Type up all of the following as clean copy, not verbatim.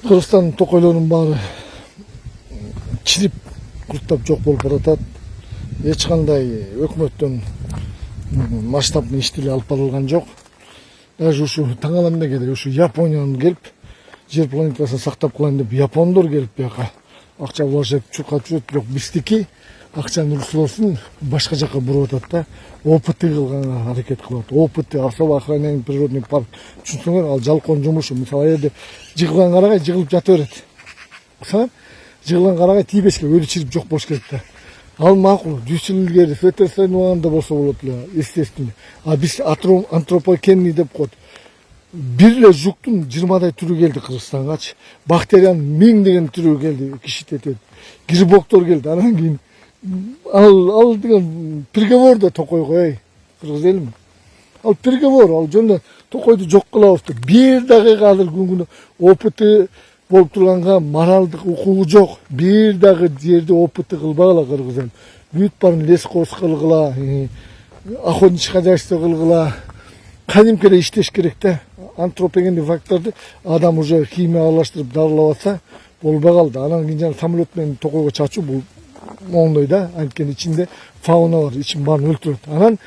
Кыргызстандын токойлорунун баары чирип курттап жок болуп баратат. Эч кандай өкмөттөн масштабный иштер алып барылган жок. Даже ушу таң алам дегенде ушу Япониянын келип жер планетасын сактап калайын деп япондор келип бияка акча вложить чуркап жүрөт, бирок биздики акчанын ресурсун башка жака буруп атат да. Опыты кылганга аракет кылып атат. Опыты особо охраняемый природный парк. Түшүнсөңөр, ал жалкоонун жумушу. Мисалы жерде жыгылган карагай жыгылып жата берет. Жыгылган карагай тийбешке өлү чирип жок болуш керек да. Ал макул, 100 жыл илгери ветеринарный убагында болсо болот эле, естественно. А биз антропогенный деп коет. Бир эле жуктун 20дай түрү келди Кыргызстангачы. Бактериянын 1000 деген түрү келди, киши тетет. Грибоктор келди. Анан кийин ал деген приговор да токойго, кыргыз элим. Ал приговор, ал жөнүндө токойду жок кылабыз деп. Бир дагы азыр күнгүнө опыты болуп турганга моралдык укугу жок. Бир дагы жерде опыты кылбагыла кыргыз элим. Бүт баарын лескоз кылгыла, охотничье хозяйство кылгыла. Кадимки эле иштеш керек да. Антропогенный факторду адам уже химия аралаштырып дарылап атса болбой калды. Анан кийин жана самолет менен токойго чачуу бул моундай да. Анткени ичинде фауна бар, ичин баарын өлтүрөт. Анан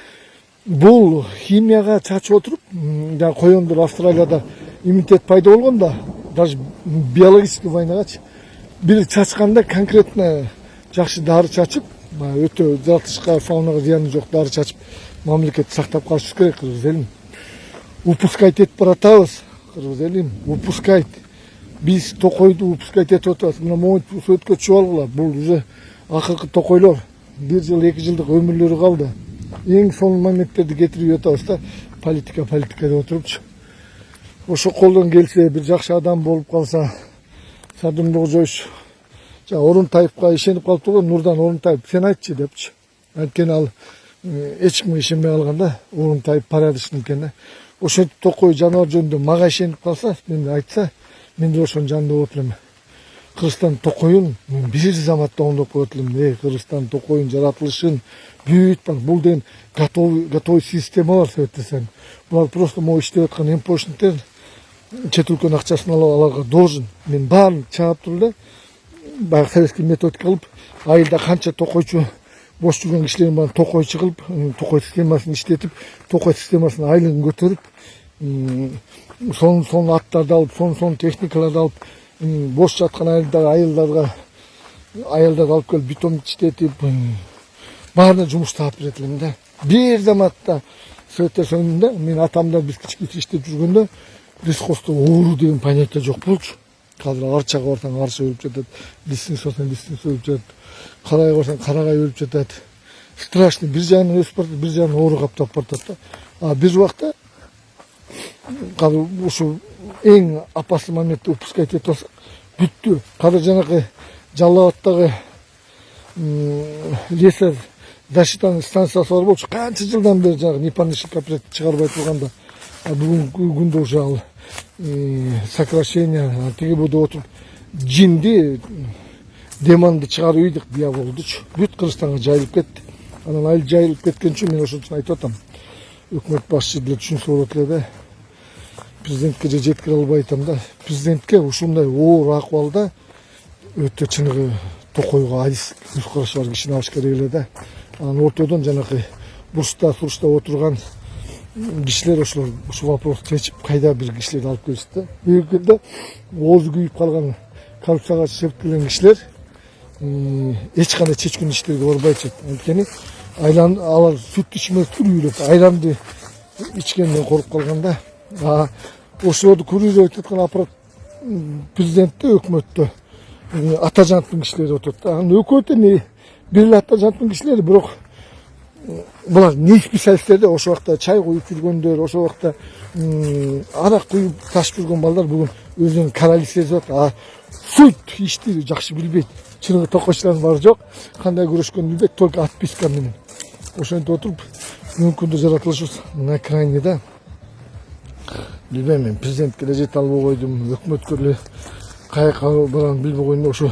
бул химияга чачып отуруп, жана коёндор Австралияда иммунитет пайда болгондо, даже биологический войнагачы бир чачканда конкретно жакшы дары чачып, өтө жаратылышка, фаунага зыяны жок дары чачып, мамлекетти сактап калыш керек кыргыз элим. Упускать этип баратабыз, кыргыз элим, упускать. Биз токойду упускать этип атабыз. Мына моңуй сөткө түшүп алгыла. Бул уже акыркы токойлор 1 жыл, 2 жылдык өмүрлөрү калды. Эң сонун моменттерди кетирип атабыз да. Политика деп отурупчу. Ошо колдон келсе, бир жакшы адам болуп калса, Садымбекжоевич Орунтаевка ишенип калыптыр го, Нурдан Орунтаев, сен айтчы депчи. Анткени ал эч кимге ишенбей калган да, Орунтаев порядочный экен да. Ошентип токой жаныбар жөнүндө мага ишенип калса, мен айтса, мен да ошонун жанында болот элем. Кыргызстан токоюн бир заматта оңдоп коет элем. Кыргызстан токоюн жаратылышын бүт бар. Бул деген готовый система бар сөйттесең. Булар просто могу иштеп аткан эмпошниктер чет өлкөнүн акчасын аларга должен. Мен баарын чаап туруп эле баягы советский методика кылып, айылда канча токойчу бош жүргөн кишилердин баарын токойчу кылып, токой системасын иштетип, токой системасынын айлыгын көтөрүп, сонун аттарды алып, сонун техникаларды алып, бош жаткан айылдарга алып келип бетон иштетип, баарына жумуш таап берет элем да. Бир заматта Советтер Союзунда мен атамда биз кичкече иштеп жүргөндө лесхозто оору деген понятие жок болчу. Азыр арчага барсаң арча өлүп жатат, лиственница өлүп жатат, карагай барсаң карагай өлүп жатат. Страшный, бир жагынан өсүп баратат, бир жагынан оору каптап баратат да. А бир убакта казыр ушу эң опасный моментти упускать этип алсак, бүттү. Казыр жанакы Жалал Абадтагы лесер защитаның станциясы бар болчу. Канча жылдан бери жанагы Непанышев кооператив чыгарбай турганда, бүгүнкү күндө уже ал сокращение тиги бу деп отуруп жинди деманды чыгарып ийдик бия болдучу. Бүт Кыргызстанга жайылып кетти. Анан айыл жайылып кеткен үчүн мен ошон үчүн айтып атам. Өкмөт башчы деле түшүнсө болот эле да. Президентке же жеткире албай атам да. Президентке ушундай оор акыбалда өтө чыныгы токойго адис көз карашы бар кишини алыш керек эле да. Анан ортодон жанакы бурчта сурушта отурган кишилер ошолор ушу вопросту чечип кайда бир кишилерди алып келишти да. Бүйүкүндө оозу күйүп калган коррупцияга шектелген кишилер эч кандай чечкин иштерге барбайчу. Анткени алар сүт ичмей күрүйлөп айламды ичкенден коруп калганда, ошолорду күрүйлөп аткан аппарат президентте, өкмөттө ата жанттын кишилери отурат. Анан өкмөттө бир эле ата жанттын кишилери, бирок булар не специалисттерде ошол убакта чай куюп жүргөндөр, ошол убакта арак куюп ташып жүргөн балдар бүгүн өзүнүн короли сезип атат. Суть ишти жакшы билбейт. Чыныгы токойчулардын баары жок. Кандай күрөшкөнүн билбейт, только отписка менен. Ошентип отуруп, мүмкүндө жаратылышыбыз на крайне да. Билбейм, мен президентке эле жете албай койдум, өкмөткө эле каяка барганын билбей койдум. Ошо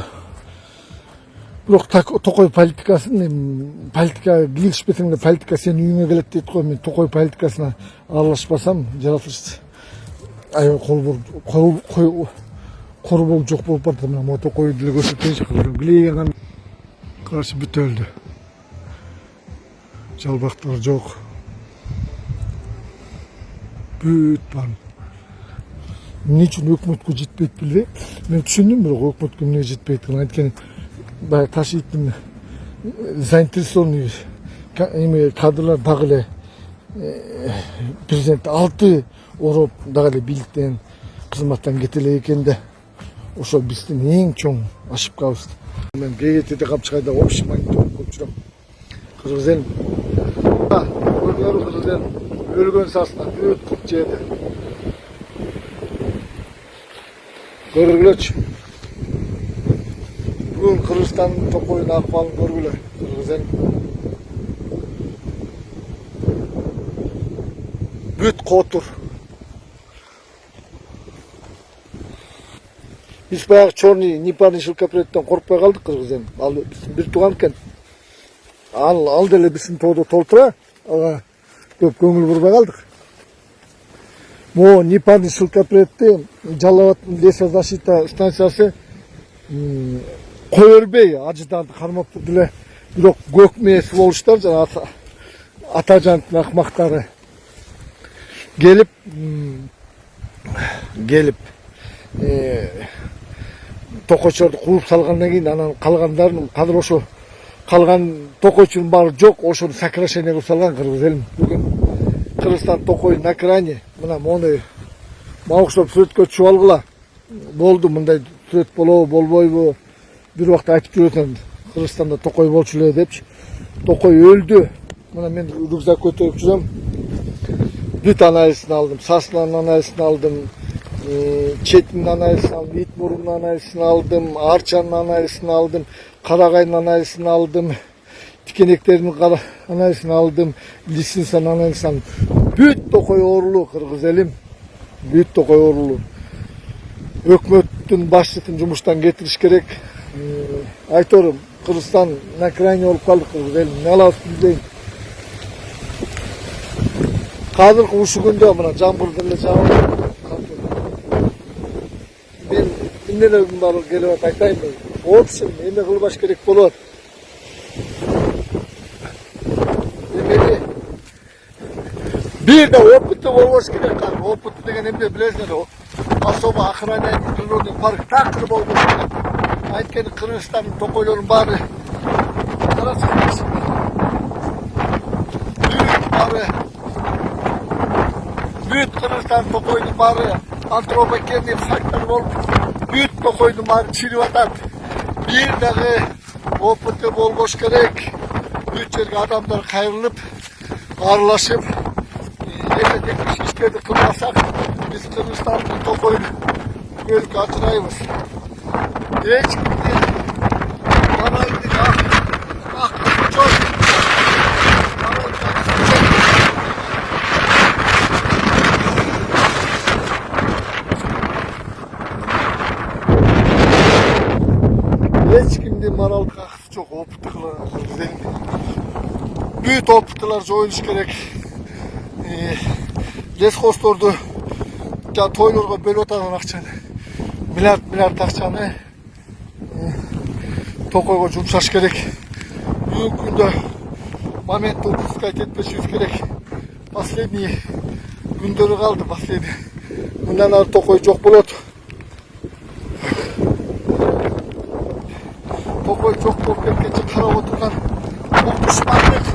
бирок токой политикасын, политикага киришпесең да политика сенин үйүңө келет дейт го. Мен токой политикасына аралашпасам, жаратылыш аябай Koru bolup jok bolup bardı. Mına moto koyu dili gösterteyince kızım. Bileygen karşı büt öldü. Жалбактар жок. Büt var. Niçin өкмөткө жетпейт билбейм. Мен түшүндүм, бирок өкмөткө эмне жетпейт. Анткени баягы таш иттин заинтересованный кадрлар дагы эле президент 6 ороп дагы эле бийликтен кызматтан кете элек экен да. Ошо биздин эң чоң ошибкабыз. Мен ГТТ Капчыгайда общий мониторинг кылып жүрөм. Кыргыз элим. Кыргыз элим өлгөн сасына бүт кырт жээди. Көргүлөчү. Бүгүн Кыргызстандын токойунун акыбалын көргүлө. Кыргыз элим. Бүт котур. Биз баягы черный непарный шилкопреттен коркпой калдык Кыргыз элим. Ал биздин бир тууган экен. Ал деле биздин тоодо толтура. Ага көп көңүл бурбай калдык. Могу непарный шилкопретти Жалал Абадтын лесозащита станциясы кое бербей ажыданды кармап турду эле. Бирок көк мээси болуштар жана атажанттын акмактары келип токойчолорду кууп салгандан кийин анан калгандарын азыр ошо калган токойчунун баары жок, ошону сокращение кылып салган Кыргыз элим. Бүгүн Кыргызстан токой на экране. Мына мону мага окшоп сүрөткө түшүп алгыла. Болду, мындай сүрөт болобу, болбойбу? Бир убакыт айтып жүрөтүн. Кыргызстанда токой болчу эле депчи. Токой өлдү. Мына мен рюкзак көтөрүп жүрөм. Бүт анализин алдым, сасынын анализин алдым, четинин анализин алдым, ит мурунун анализин алдым, арчанын анализин алдым, карагайдын анализин алдым, тикенектердин анализин алдым, лисинсанын анализин алдым. Бүт токой оорулуу Кыргыз элим. Бүт токой оорулуу. Өкмөттүн башчысын жумуштан кетириш керек. Айторум, Кыргызстан на крайне болуп калды Кыргыз элим. Не алабыз билбейм. Казыркы ушул күндө мына жамбыр деле жаап. Мен эмнелердин баары келип атат айтайынбы? В общем, эме кылбаш керек болот. Эмне? Бир да опыты болбош керек. Опыт деген эмне билесиңер? Особо охраняемый природный парк такыр болбош керек. Анткени Кыргызстандын токойлорунун баары карачыңыз. Бүт Кыргызстан токойдун баары антропогенный фактор болуп, бүт токойдун баары чирип атат. Бир дагы опыты болбош керек. Бүт жерге адамдар кайрылып, аралашып, эметек иштерди кылмасак, биз Кыргызстандын токойун көрүп ачырайбыз. Эч кимдин моральдык акысы жок. Эч кимдин моралдык акысы жок. Опыттуулар бүт опыттуулар жоюлуш керек. Лесхоздорду жана тойлорго бөлүп атган акчаны, миллиард акчаны токойго жумшаш керек. Бүгүнкү күндө моментти упускать этпешибиз керек. Последний күндөрү калды, последний. Мындан ары токой жок болот. Токой жок болуп кеткенче карап отурган бул душмандык.